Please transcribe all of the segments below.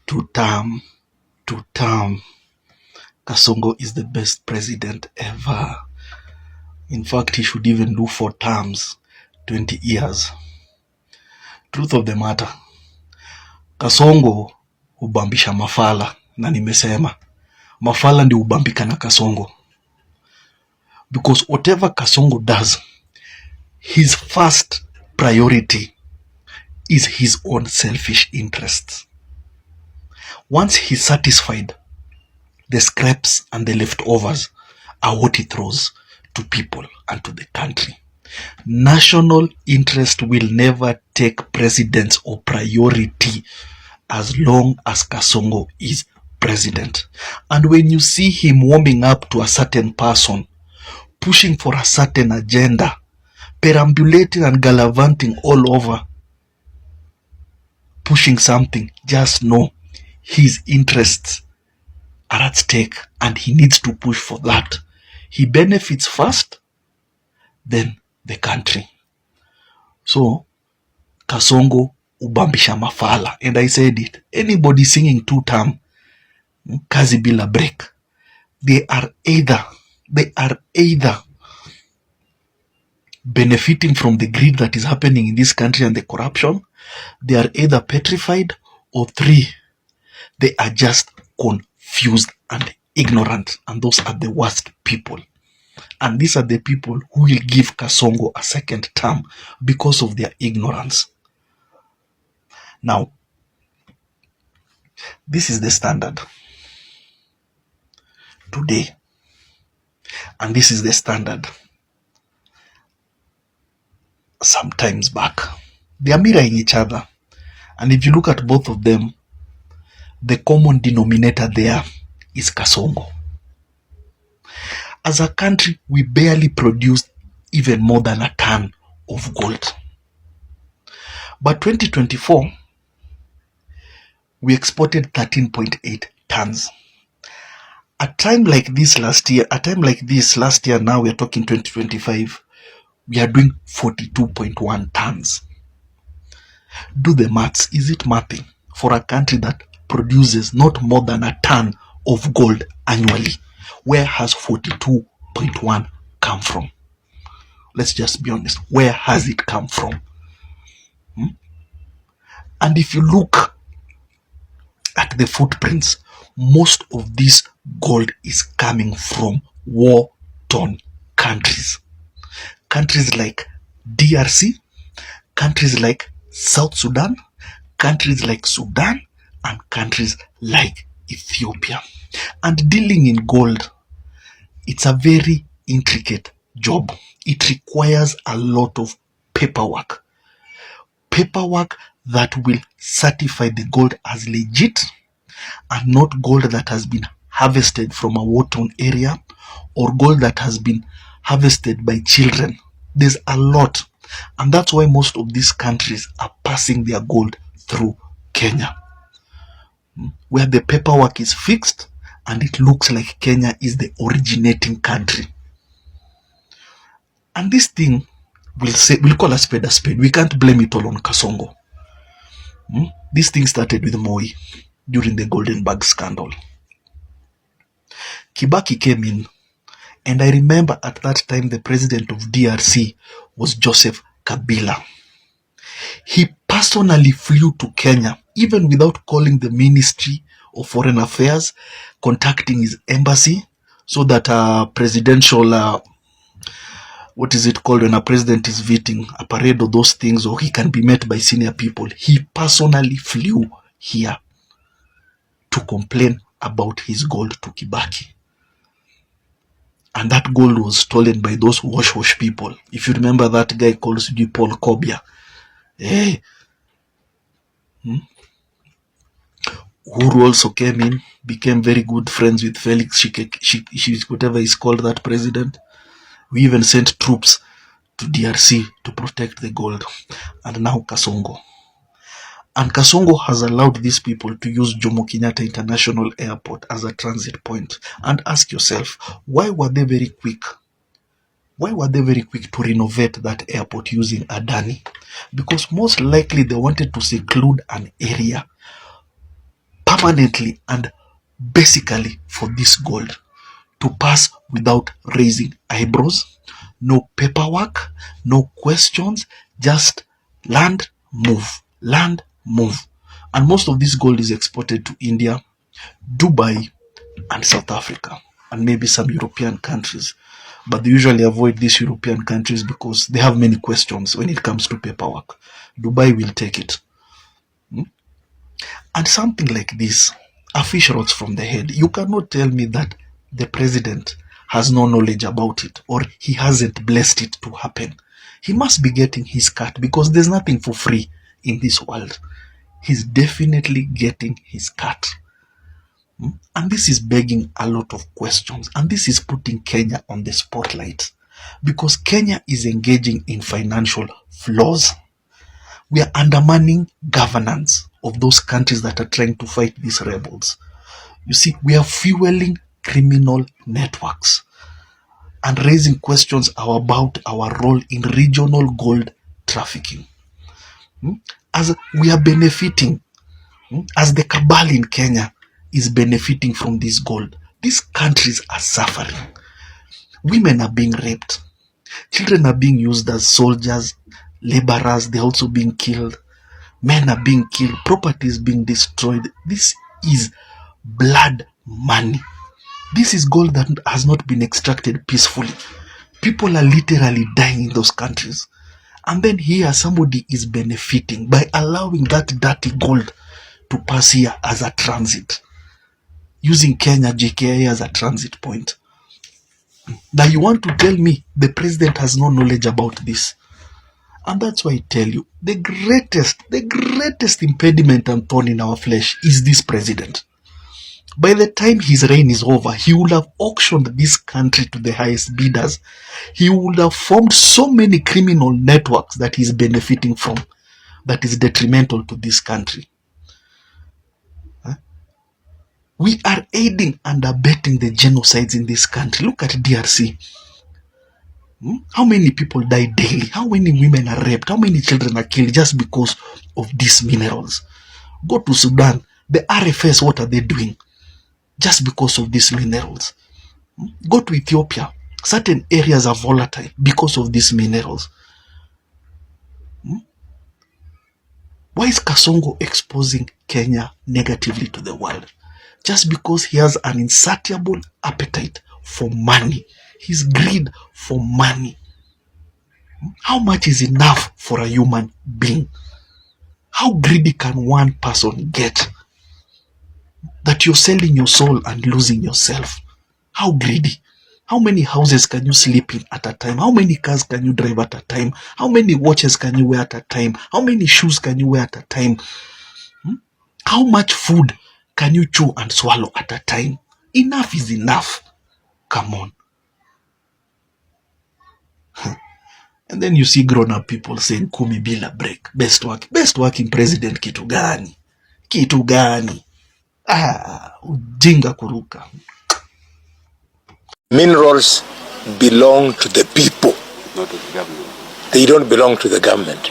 Two-term, two-term. Kasongo is the best president ever. In fact, he should even do 4 terms, 20 years. Truth of the matter, Kasongo hubambisha mafala, na nimesema mafala ndio hubambika na Kasongo, because whatever Kasongo does, his first priority is his own selfish interests. Once he's satisfied, the scraps and the leftovers are what he throws to people and to the country. National interest will never take precedence or priority as long as Kasongo is president. And when you see him warming up to a certain person, pushing for a certain agenda, perambulating and gallivanting all over, pushing something, just know his interests are at stake and he needs to push for that. He benefits first, then the country. So, Kasongo ubambisha mafala. And I said it. Anybody singing two-term, kazi bila break, they are either benefiting from the greed that is happening in this country and the corruption. They are either petrified, or 3, they are just confused and ignorant, and those are the worst people. And these are the people who will give Kasongo a second term because of their ignorance. Now, this is the standard today, and this is the standard sometimes back. They are mirroring each other, and if you look at both of them, the common denominator there is Kasongo. As a country, we barely produced even more than a ton of gold. But 2024, we exported 13.8 tons. A time like this last year, now we are talking 2025, we are doing 42.1 tons. Do the maths. Is it mathing for a country that produces not more than a ton of gold annually? Where has 42.1 come from? Let's just be honest. Where has it come from? And if you look at the footprints, most of this gold is coming from war-torn countries. Countries like DRC, countries like South Sudan, countries like Sudan, and countries like Ethiopia. And dealing in gold, it's a very intricate job. It requires a lot of paperwork. Paperwork that will certify the gold as legit and not gold that has been harvested from a war-torn area or gold that has been harvested by children. There's a lot. And that's why most of these countries are passing their gold through Kenya, where the paperwork is fixed and it looks like Kenya is the originating country. And this thing, we'll call a spade a spade. We can't blame it all on Kasongo. This thing started with Moi during the Golden Bag scandal. Kibaki came in, and I remember at that time the president of DRC was Joseph Kabila. He personally flew to Kenya, even without calling the Ministry of Foreign Affairs, contacting his embassy, so that presidential, what is it called when a president is visiting, a parade or those things, or he can be met by senior people. He personally flew here to complain about his gold to Kibaki. And that gold was stolen by those wash people. If you remember that guy called Paul Kobia. Hey. Uhuru also came in, became very good friends with Felix Tshisekedi, whatever is called, that president. We even sent troops to DRC to protect the gold. And now Kasongo. And Kasongo has allowed these people to use Jomo Kenyatta International Airport as a transit point. And ask yourself, why were they very quick Why were they very quick to renovate that airport using Adani? Because most likely they wanted to seclude an area permanently and basically for this gold to pass without raising eyebrows. No paperwork, no questions, just land, move, land, move. And most of this gold is exported to India, Dubai, and South Africa, and maybe some European countries. But they usually avoid these European countries because they have many questions when it comes to paperwork. Dubai will take it. And something like this, a fish rots from the head. You cannot tell me that the president has no knowledge about it or he hasn't blessed it to happen. He must be getting his cut because there's nothing for free in this world. He's definitely getting his cut. And this is begging a lot of questions. And this is putting Kenya on the spotlight because Kenya is engaging in financial flaws. We are undermining governance of those countries that are trying to fight these rebels. You see, we are fueling criminal networks and raising questions about our role in regional gold trafficking. As we are benefiting, as the cabal in Kenya is benefiting from this gold, these countries are suffering. Women are being raped. Children are being used as soldiers, laborers, they're also being killed. Men are being killed, property is being destroyed. This is blood money. This is gold that has not been extracted peacefully. People are literally dying in those countries. And then here somebody is benefiting by allowing that dirty gold to pass here as a transit. Using Kenya JKIA as a transit point. Now you want to tell me the president has no knowledge about this? And that's why I tell you, the greatest impediment and thorn in our flesh is this president. By the time his reign is over, he would have auctioned this country to the highest bidders. He would have formed so many criminal networks that he's benefiting from, that is detrimental to this country. We are aiding and abetting the genocides in this country. Look at DRC. How many people die daily? How many women are raped? How many children are killed just because of these minerals? Go to Sudan. The RFS, what are they doing? Just because of these minerals. Go to Ethiopia. Certain areas are volatile because of these minerals. Why is Kasongo exposing Kenya negatively to the world? Just because he has an insatiable appetite for money. His greed for money. How much is enough for a human being? How greedy can one person get that you're selling your soul and losing yourself? How greedy? How many houses can you sleep in at a time? How many cars can you drive at a time? How many watches can you wear at a time? How many shoes can you wear at a time? How much food can you chew and swallow at a time? Enough is enough. Come on. And then you see grown-up people saying kumi bila break. Best working president kitu gani? Kitu gani? Ujinga kuruka. Minerals belong to the people. Not to the government. They don't belong to the government.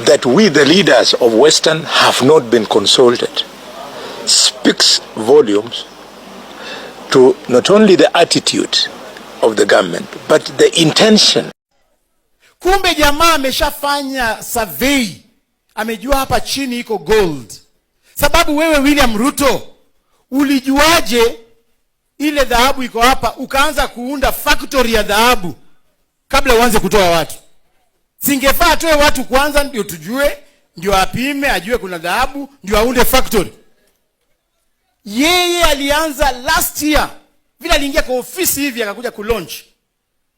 That we, the leaders of Western, have not been consulted speaks volumes to not only the attitude of the government, but the intention. Kumbe jamaa ameshafanya survey, amejua hapa chini iko gold. Sababu wewe William Ruto, ulijuaje ile dhahabu iko hapa ukaanza kuunda factory ya dhahabu kabla uanze kutoa watu? Singefaa atoe watu kwanza ndio tujue, ndio apime, ajue kuna dhahabu, ndio aunde factory. Yeye alianza last year. Vile aliingia kwa ofisi hivi akakuja kulaunch.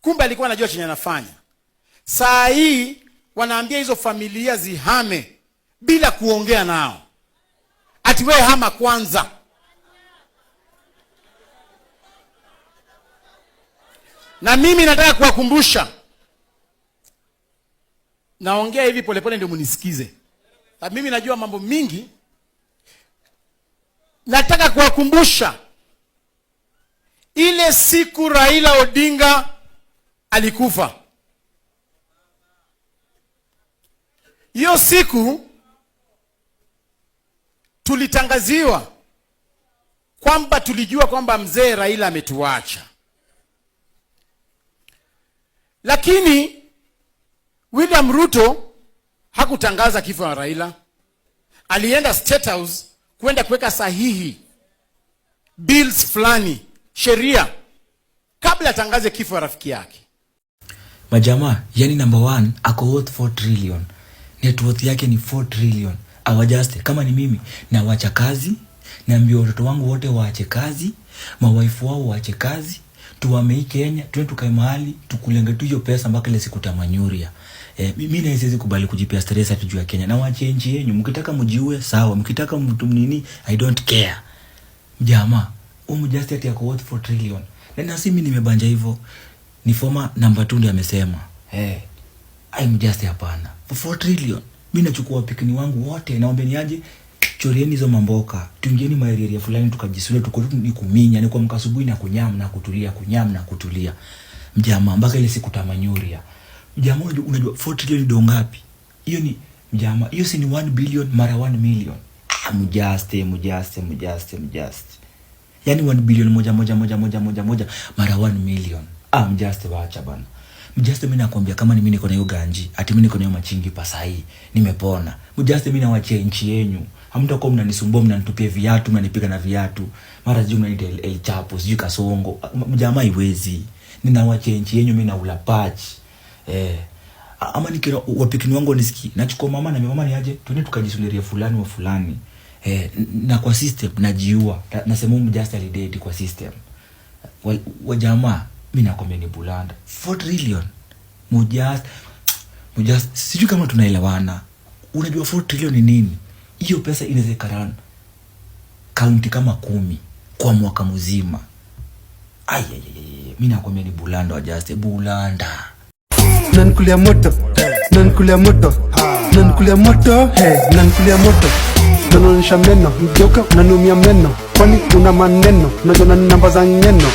Kumbe alikuwa anajua chenye anafanya. Saa hii wanaambia hizo familia zihame bila kuongea nao. Ati wewe hama kwanza. Na mimi nataka kuwakumbusha. Naongea hivi polepole ndio munisikize. Mimi najua mambo mingi. Nataka kuwakumbusha ile siku Raila Odinga alikufa. Hiyo siku tulitangaziwa kwamba tulijua kwamba mzee Raila ametuacha. Lakini William Ruto hakutangaza kifo cha Raila. Alienda State House kwenda kuweka sahihi bills fulani, sheria, kabla atangaze kifo cha rafiki yake. Majamaa, yani number 1 ako worth 4 trillion. Net worth yake ni 4 trillion. Awajaste, kama ni mimi na wacha kazi, naambia watoto wangu wote waache kazi, mawaifu wao waache kazi, tuwame hii Kenya, tuende tukae mahali, tukulenge tu hiyo pesa mpaka ile siku tamanyuria. Mimi na siwezi kubali kujipea stress ati juu ya Kenya. Na waache nchi yenu, mkitaka mjiue sawa, mkitaka mtu nini, I don't care. Jamaa, Just ati yako worth 4 trillion. Na si mimi nimebanja hivyo. Ni former number 2 ndiye amesema. I'm Just hapana. For 4 trillion. Mimi nachukua pikini wangu wote, naombeni aje chorieni hizo mamboka. Tuingieni maeria fulani tukajisule ni kuminya, ni kuamka asubuhi na kunyama na kutulia, kunyama na kutulia. Mjamaa, mpaka ile siku tamanyuria. Mjamaa, unajua 4 trillion ndo ngapi? Hiyo ni mjamaa, hiyo si ni 1 billion mara 1 million. Just. Yani 1 billion moja mara 1 million. Just waacha bana. Just mimi nakwambia kama ni mimi niko na hiyo ganji, ati mimi niko na hiyo machingi pasa hii, nimepona. Just mimi nawachia nchi yenu. Hamtakuwa mnanisumbua, mnanitupia viatu, mnanipiga na viatu. Mara juu mnaniita El Chapo, sijui Kasongo. Mjamaa iwezi. Ninawachia nchi yenu, mimi na ula patch. Ama nikira wapikini wangu nisiki, nachukua mama na mama ni aje, twende tukajisuleria fulani wa fulani. Na kwa system najiua. Nasema Just alidate kwa system. Wa jamaa mimi nakwambia ni bulanda. 4 trillion. Just sijui kama tunaelewana. Unajua 4 trillion ni nini? Hiyo pesa inawezekana kaunti kama 10 kwa mwaka mzima. Mimi nakwambia ni bulanda wa Just, bulanda. Nankulia moto. Nankulia moto. Unaonyesha meno, mgeuka unanumia meno. Kwani una maneno, unajua namba za ngeno.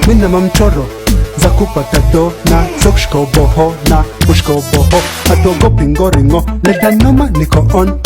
Mimi na mamchoro za kupata do na sokshko boho na ushko boho. Hatogopi ngoringo, leta noma niko on.